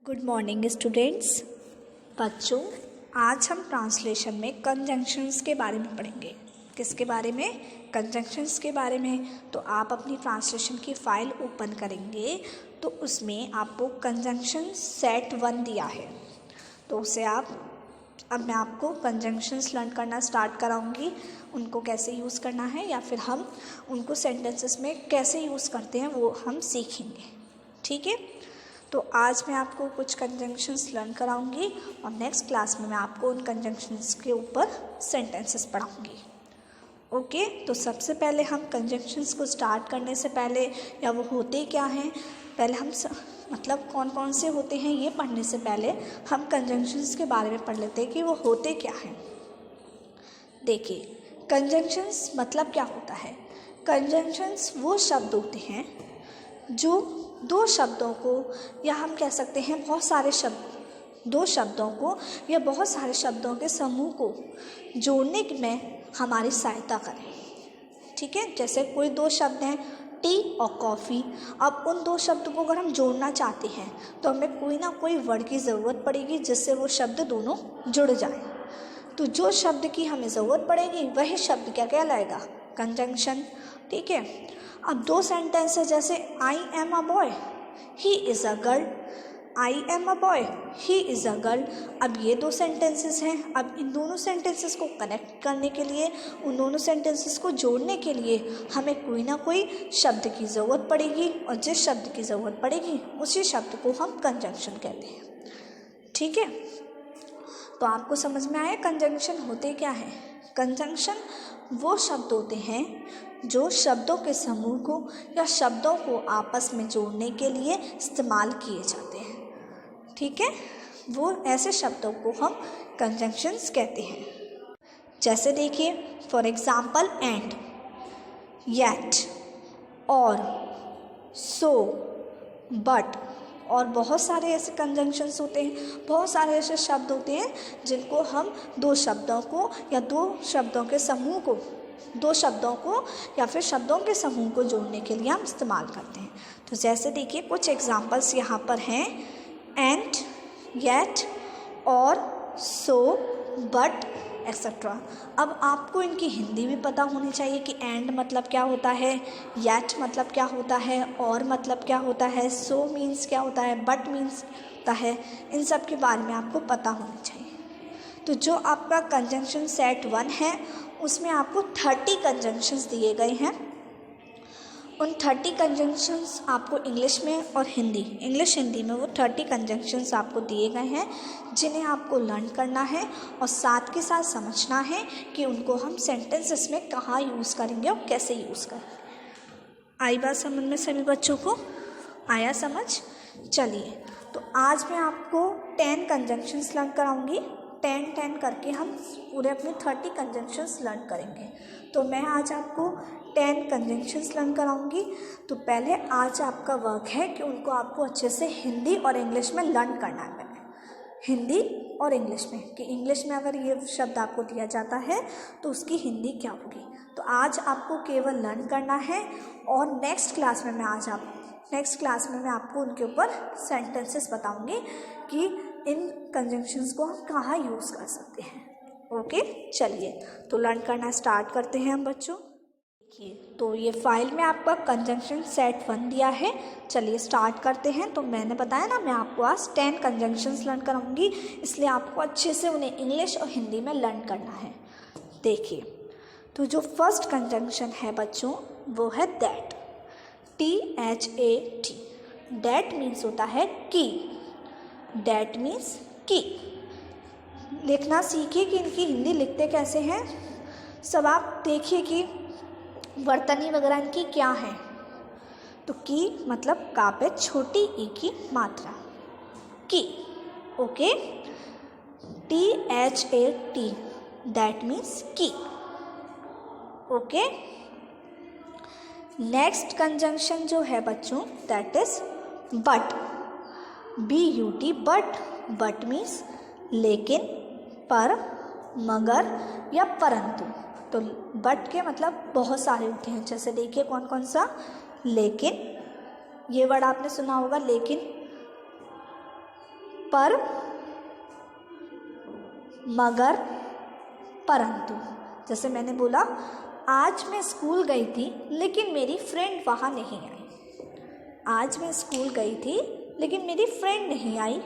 Good morning students. बच्चों, आज हम ट्रांसलेशन में कंजंक्शंस के बारे में पढ़ेंगे। किसके बारे में? कंजंक्शंस के बारे में। तो आप अपनी ट्रांसलेशन की फ़ाइल ओपन करेंगे तो उसमें आपको कंजंक्शन सेट 1 दिया है। तो उसे अब मैं आपको कंजंक्शंस लर्न करना स्टार्ट कराऊंगी, उनको कैसे यूज़ करना है या फिर हम उनको सेंटेंसेस में कैसे यूज़ करते हैं वो हम सीखेंगे। ठीक है, तो आज मैं आपको कुछ कंजंक्शंस लर्न कराऊंगी और नेक्स्ट क्लास में मैं आपको उन कंजंक्शंस के ऊपर सेंटेंसेस पढ़ाऊंगी। ओके, तो सबसे पहले हम कंजंक्शंस को स्टार्ट करने से पहले या वो होते क्या हैं, पहले हम मतलब कौन कौन से होते हैं ये पढ़ने से पहले हम कंजंक्शंस के बारे में पढ़ लेते हैं कि वो होते क्या हैं। देखिए, कंजंक्शंस मतलब क्या होता है। कंजंक्शंस वो शब्द होते हैं जो दो शब्दों को या हम कह सकते हैं बहुत सारे शब्द, दो शब्दों को या बहुत सारे शब्दों के समूह को जोड़ने में हमारी सहायता करें। ठीक है, जैसे कोई दो शब्द हैं टी और कॉफ़ी। अब उन दो शब्दों को अगर हम जोड़ना चाहते हैं तो हमें कोई ना कोई वर्ड की ज़रूरत पड़ेगी जिससे वो शब्द दोनों जुड़ जाए। तो जो शब्द की हमें ज़रूरत पड़ेगी वही शब्द क्या कहलाएगा? कंजंक्शन। ठीक है, अब दो सेंटेंस है, जैसे I am a boy, he is a girl. I am a boy, he is a girl. अब ये दो सेंटेंसेस हैं। अब इन दोनों सेंटेंसेस को कनेक्ट करने के लिए, उन दोनों सेंटेंसेस को जोड़ने के लिए हमें कोई ना कोई शब्द की ज़रूरत पड़ेगी और जिस शब्द की ज़रूरत पड़ेगी उसी शब्द को हम कंजंक्शन कहते हैं। ठीक है, तो आपको समझ में आया कंजंक्शन होते क्या है। कंजंक्शन वो शब्द होते हैं जो शब्दों के समूह को या शब्दों को आपस में जोड़ने के लिए इस्तेमाल किए जाते हैं। ठीक है, वो ऐसे शब्दों को हम कंजंक्शंस कहते हैं। जैसे देखिए, फॉर एग्जाम्पल एंड, येट, और, सो, बट और बहुत सारे ऐसे कंजंक्शंस होते हैं, बहुत सारे ऐसे शब्द होते हैं जिनको हम दो शब्दों को या दो शब्दों के समूह को, दो शब्दों को या फिर शब्दों के समूह को जोड़ने के लिए हम इस्तेमाल करते हैं। तो जैसे देखिए, कुछ एग्जांपल्स यहाँ पर हैं एंड, येट, और, सो, बट, एक्सेट्रा। अब आपको इनकी हिंदी भी पता होनी चाहिए कि एंड मतलब क्या होता है, येट मतलब क्या होता है, और मतलब क्या होता है, सो मीन्स क्या होता है, बट मीन्स होता है। इन सब के बारे में आपको पता होना चाहिए। तो जो आपका कंजंक्शन सेट 1 है उसमें आपको 30 कंजंक्शंस दिए गए हैं। उन 30 कंजंक्शंस आपको इंग्लिश में और इंग्लिश हिंदी में वो 30 कंजंक्शंस आपको दिए गए हैं जिन्हें आपको लर्न करना है और साथ के साथ समझना है कि उनको हम सेंटेंसेस में कहाँ यूज़ करेंगे और कैसे यूज़ करेंगे। आई बात समझ में सभी बच्चों को? आया समझ? चलिए, तो आज मैं आपको 10 कंजंक्शंस लर्न कराऊंगी। 10 करके हम पूरे अपने 30 कंजंक्शंस लर्न करेंगे। तो मैं आज आपको 10 कंजंक्शंस लर्न कराऊंगी। तो पहले आज आपका वर्क है कि उनको आपको अच्छे से हिंदी और इंग्लिश में लर्न करना है। पहले हिंदी और इंग्लिश में, कि इंग्लिश में अगर ये शब्द आपको दिया जाता है तो उसकी हिंदी क्या होगी। तो आज आपको केवल लर्न करना है और नेक्स्ट क्लास में मैं आपको उनके ऊपर सेंटेंसेस बताऊंगी कि इन कंजंक्शंस को हम कहाँ यूज़ कर सकते हैं। ओके, चलिए तो लर्न करना स्टार्ट करते हैं हम बच्चों। देखिए, तो ये फाइल में आपका कंजंक्शन सेट 1 दिया है। चलिए स्टार्ट करते हैं। तो मैंने बताया ना, मैं आपको आज 10 कंजंक्शंस लर्न कराऊंगी, इसलिए आपको अच्छे से उन्हें इंग्लिश और हिंदी में लर्न करना है। देखिए, तो जो फर्स्ट कंजंक्शन है बच्चों वो है दैट, THAT। दैट मीन्स होता है की। दैट मीन्स की। लिखना सीखिए कि इनकी हिंदी लिखते कैसे हैं। सब आप देखिए कि वर्तनी वगैरह इनकी क्या है। तो की मतलब का पे छोटी ई की मात्रा, की। ओके, THAT, दैट मीन्स की। ओके, नेक्स्ट कंजंक्शन जो है बच्चों that is but, BUT, but means लेकिन, पर, मगर या परंतु। तो बट के मतलब बहुत सारे होते हैं। जैसे देखिए कौन कौन सा, लेकिन, ये वर्ड आपने सुना होगा लेकिन, पर, मगर, परंतु। जैसे मैंने बोला आज मैं स्कूल गई थी लेकिन मेरी फ्रेंड वहाँ नहीं आई। आज मैं स्कूल गई थी लेकिन मेरी फ्रेंड नहीं आई,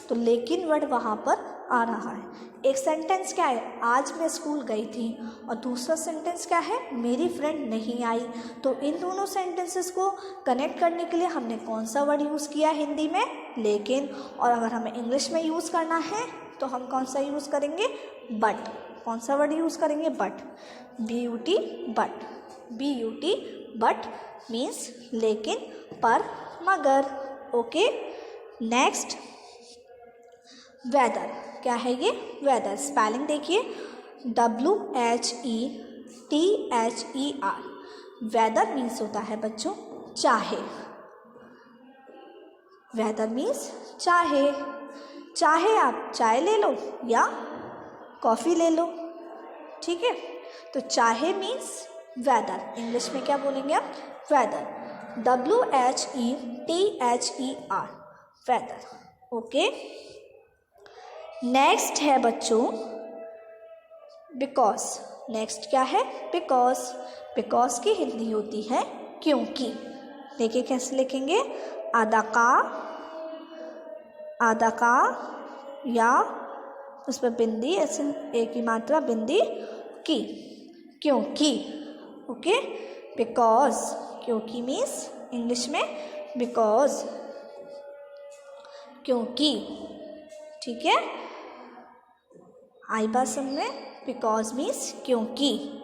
तो लेकिन वर्ड वहाँ पर आ रहा है। एक सेंटेंस क्या है, आज मैं स्कूल गई थी, और दूसरा सेंटेंस क्या है, मेरी फ्रेंड नहीं आई। तो इन दोनों सेंटेंसेस को कनेक्ट करने के लिए हमने कौन सा वर्ड यूज़ किया हिंदी में, लेकिन। और अगर हमें इंग्लिश में यूज़ करना है तो हम कौन सा यूज़ करेंगे, बट। कौन सा वर्ड यूज़ करेंगे, but. BUT, but. BUT, but means लेकिन, पर, मगर। ओके। Next, whether. क्या है ये, वेदर। स्पेलिंग देखिए, WHETHER। वेदर मीन्स होता है बच्चों चाहे। वेदर मीन्स चाहे। चाहे आप चाय ले लो या कॉफ़ी ले लो, ठीक है। तो चाहे मीन्स वेदर। इंग्लिश में क्या बोलेंगे आप, whether. WHETHER, whether. Okay. Next है बच्चों बिकॉज। नेक्स्ट क्या है, बिकॉज। बिकॉज की हिंदी होती है क्योंकि। देखिए कैसे लिखेंगे, आधा का या उस पर बिंदी, ऐसे एक ही मात्रा बिंदी की, क्योंकि। ओके। बिकॉज, क्योंकि मीन्स इंग्लिश में बिकॉज, क्योंकि, ठीक है। आई बात समझ में, बिकॉज मीन्स क्योंकि।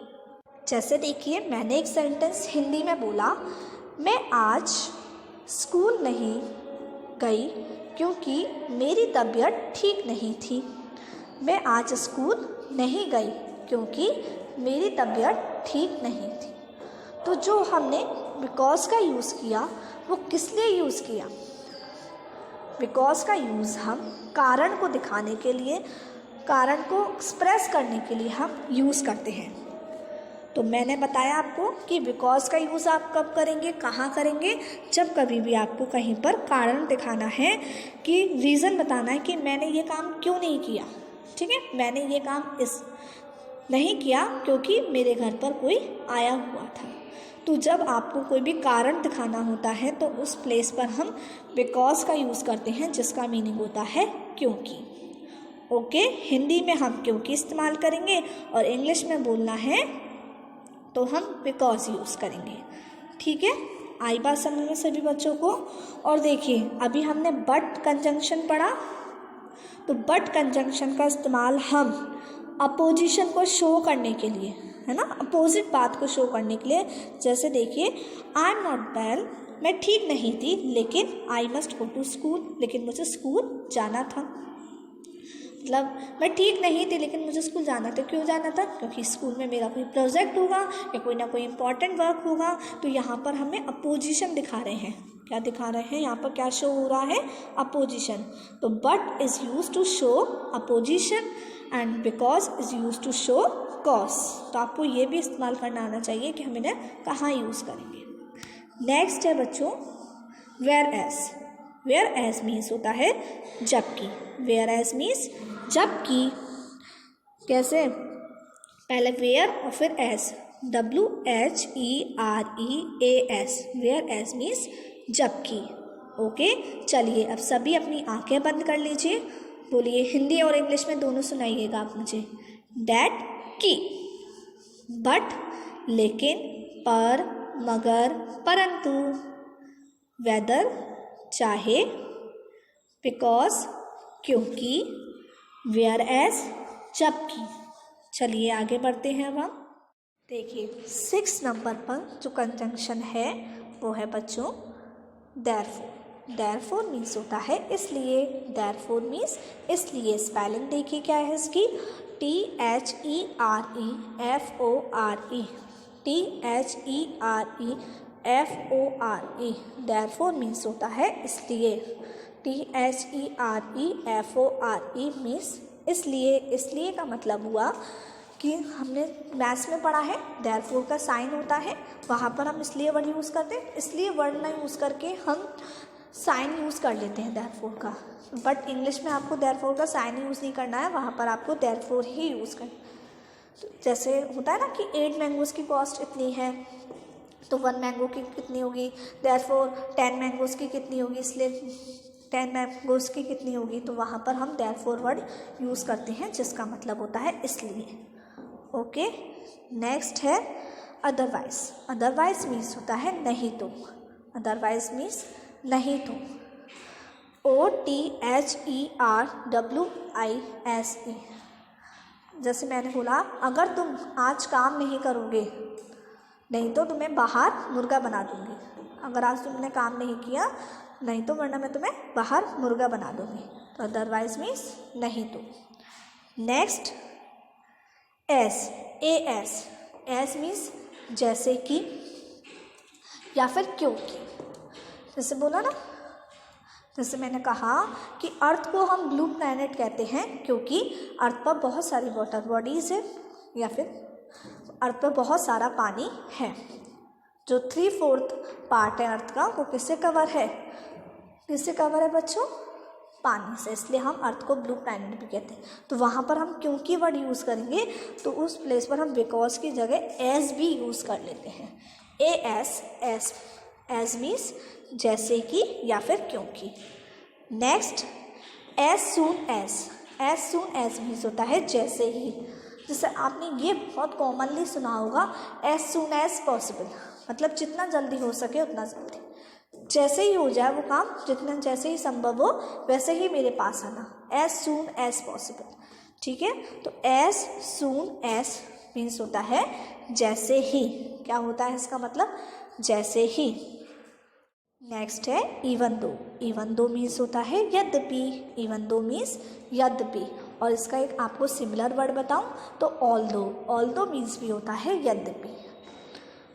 जैसे देखिए मैंने एक सेंटेंस हिंदी में बोला, मैं आज स्कूल नहीं गई क्योंकि मेरी तबीयत ठीक नहीं थी। मैं आज स्कूल नहीं गई क्योंकि मेरी तबीयत ठीक नहीं थी। तो जो हमने बिकॉज का यूज़ किया वो किस लिए यूज़ किया, बिकॉज का यूज़ हम कारण को दिखाने के लिए, कारण को एक्सप्रेस करने के लिए हम यूज़ करते हैं। तो मैंने बताया आपको कि बिकॉज का यूज़ आप कब करेंगे, कहाँ करेंगे, जब कभी भी आपको कहीं पर कारण दिखाना है, कि रीज़न बताना है कि मैंने ये काम क्यों नहीं किया, ठीक है। मैंने ये काम नहीं किया क्योंकि मेरे घर पर कोई आया हुआ था। तो जब आपको कोई भी कारण दिखाना होता है तो उस प्लेस पर हम बिकॉज का यूज़ करते हैं, जिसका मीनिंग होता है क्योंकि। ओके। हिंदी में हम क्योंकि इस्तेमाल करेंगे और इंग्लिश में बोलना है तो हम बिकॉज यूज़ करेंगे, ठीक है। आई बात समझ में सभी बच्चों को। और देखिए अभी हमने बट कंजंक्शन पढ़ा, तो बट कंजंक्शन का इस्तेमाल हम अपोजिशन को शो करने के लिए, है ना, अपोजिट बात को शो करने के लिए। जैसे देखिए आई एम नॉट वेल, मैं ठीक नहीं थी, लेकिन I must go to school, लेकिन मुझे स्कूल जाना था। मतलब मैं ठीक नहीं थी लेकिन मुझे स्कूल जाना था। क्यों जाना था, क्योंकि स्कूल में मेरा कोई प्रोजेक्ट होगा या कोई ना कोई इम्पॉर्टेंट वर्क होगा। तो यहाँ पर हमें अपोजिशन दिखा रहे हैं। क्या दिखा रहे हैं, यहाँ पर क्या शो हो रहा है, अपोजिशन। तो but is use to show opposition and because is use to show cause. तो आपको ये भी इस्तेमाल करना आना चाहिए कि हम इन्हें कहाँ यूज़ करेंगे। नेक्स्ट है बच्चों whereas. Whereas means होता है जबकि। वेयर एज मीन्स जबकि। कैसे, पहले वेयर और फिर as, WHEREAS। Whereas means जबकि। ओके। चलिए अब सभी अपनी आंखें बंद कर लीजिए, बोलिए हिंदी और इंग्लिश में दोनों सुनाइएगा आप मुझे। दैट की, बट, लेकिन, पर, मगर, परंतु, वेदर चाहे, बिकॉज क्योंकि, वेयर एज जबकि। चलिए आगे बढ़ते हैं अब हम। देखिए 6 नंबर पर जो कंजंक्शन है वो है बच्चों देयरफॉर। देयरफॉर मीन्स होता है इसलिए। देयरफॉर मीन्स इसलिए। स्पेलिंग देखिए क्या है इसकी, THEREFORE। THEREFORE। देयरफॉर मीन्स होता है इसलिए। THEREFORE मीन्स इसलिए। इसलिए का मतलब हुआ कि हमने मैथ्स में पढ़ा है देयरफॉर का साइन होता है, वहाँ पर हम इसलिए वर्ड यूज़ करते हैं। इसलिए वर्ड ना यूज़ करके हम साइन यूज़ कर लेते हैं देयरफॉर का, बट इंग्लिश में आपको देयरफॉर का साइन यूज़ नहीं करना है, वहाँ पर आपको देयरफॉर ही यूज़ करना है। तो जैसे होता है ना कि 8 मैंगोज़ की कॉस्ट इतनी है, तो 1 मैंगो की कितनी होगी, देयरफॉर 10 मैंगोज़ की कितनी होगी, इसलिए 10 मैंगोज़ की कितनी होगी, तो वहाँ पर हम देयरफॉर वर्ड यूज़ करते हैं जिसका मतलब होता है इसलिए। ओके, नेक्स्ट है अदरवाइज। अदरवाइज मीन्स होता है नहीं तो। अदरवाइज मीन्स नहीं तो। OTHERWISE। जैसे मैंने बोला, अगर तुम आज काम नहीं करोगे नहीं तो तुम्हें बाहर मुर्गा बना दूंगी। अगर आज तुमने काम नहीं किया नहीं तो वरना मैं तुम्हें बाहर मुर्गा बना दूंगी। तो अदरवाइज मीन्स नहीं तो। Next S, AS। S means जैसे कि या फिर क्योंकि। जैसे बोला ना, जैसे मैंने कहा कि अर्थ को हम ब्लू प्लैनेट कहते हैं क्योंकि अर्थ पर बहुत सारी वाटर बॉडीज़ है, या फिर अर्थ पर बहुत सारा पानी है। जो 3/4 पार्ट है अर्थ का वो किससे कवर है, किससे कवर है बच्चों, पानी से, इसलिए हम अर्थ को ब्लू प्लैनेट भी कहते हैं। तो वहाँ पर हम क्योंकि वर्ड यूज़ करेंगे तो उस प्लेस पर हम बिकॉज की जगह एज भी यूज़ कर लेते हैं। AS, एज मीन्स जैसे कि या फिर क्योंकि। Next as soon as means होता है जैसे ही। जैसे आपने ये बहुत कॉमनली सुना होगा, एज सून एज पॉसिबल, मतलब जितना जल्दी हो सके उतना जल्दी, जैसे ही हो जाए वो काम, जितना जैसे ही संभव हो वैसे ही मेरे पास आना, एज सून एज पॉसिबल। ठीक है, तो एज सून एज मीन्स होता है जैसे ही। क्या होता है इसका मतलब, जैसे ही। नेक्स्ट है इवन दो मीन्स होता है यद्यपि। इवन दो मीन्स यद्यपि। और इसका एक आपको सिमिलर वर्ड बताऊं तो ऑल्दो मीन्स भी होता है यद्यपि।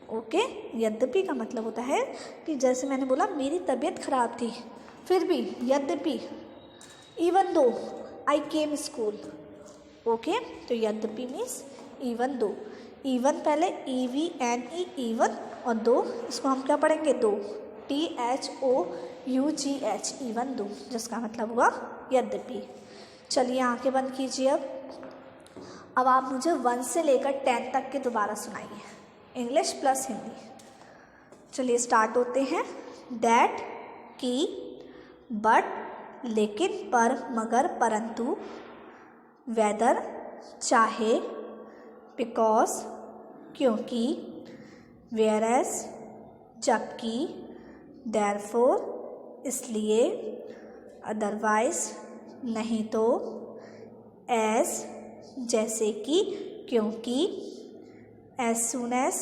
ओके, यद्यपि का मतलब होता है कि जैसे मैंने बोला मेरी तबीयत खराब थी फिर भी, यद्यपि, इवन दो आई केम स्कूल। ओके, तो यद्यपि मीन्स इवन दो। इवन पहले EVNE इवन, और दो इसको हम क्या पढ़ेंगे, दो, THOUGH, इवन दो, जिसका मतलब हुआ यद्यपि। चलिए आंखें बंद कीजिए। अब आप मुझे 1 से लेकर 10 तक के दोबारा सुनाइए, इंग्लिश प्लस हिंदी। चलिए स्टार्ट होते हैं। दैट, की, बट, लेकिन, पर, मगर, परंतु, वेदर, चाहे, बिकॉज, क्योंकि, वेयरएज, जबकि, देयरफॉर, इसलिए, अदरवाइज, नहीं तो, एज, जैसे कि, क्योंकि, एज सून एज,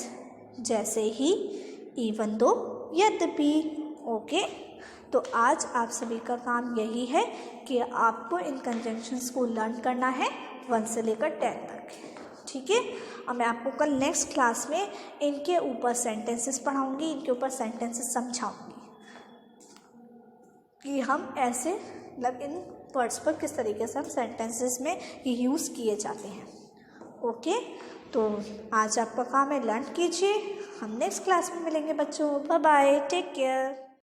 जैसे ही, इवन दो, यद्यपि। ओके, तो आज आप सभी का काम यही है कि आपको इन कंजंक्शंस को लर्न करना है 1 से लेकर 10 तक। ठीक है, और मैं आपको कल नेक्स्ट क्लास में इनके ऊपर सेंटेंसेस पढ़ाऊंगी, इनके ऊपर सेंटेंसेस समझाऊंगी कि हम ऐसे मतलब इन वर्ड्स पर किस तरीके से हम सेंटेंसेस में यूज़ किए जाते हैं। ओके, तो आज आपका काम है लर्न कीजिए। हम नेक्स्ट क्लास में मिलेंगे बच्चों। Bye bye, take care.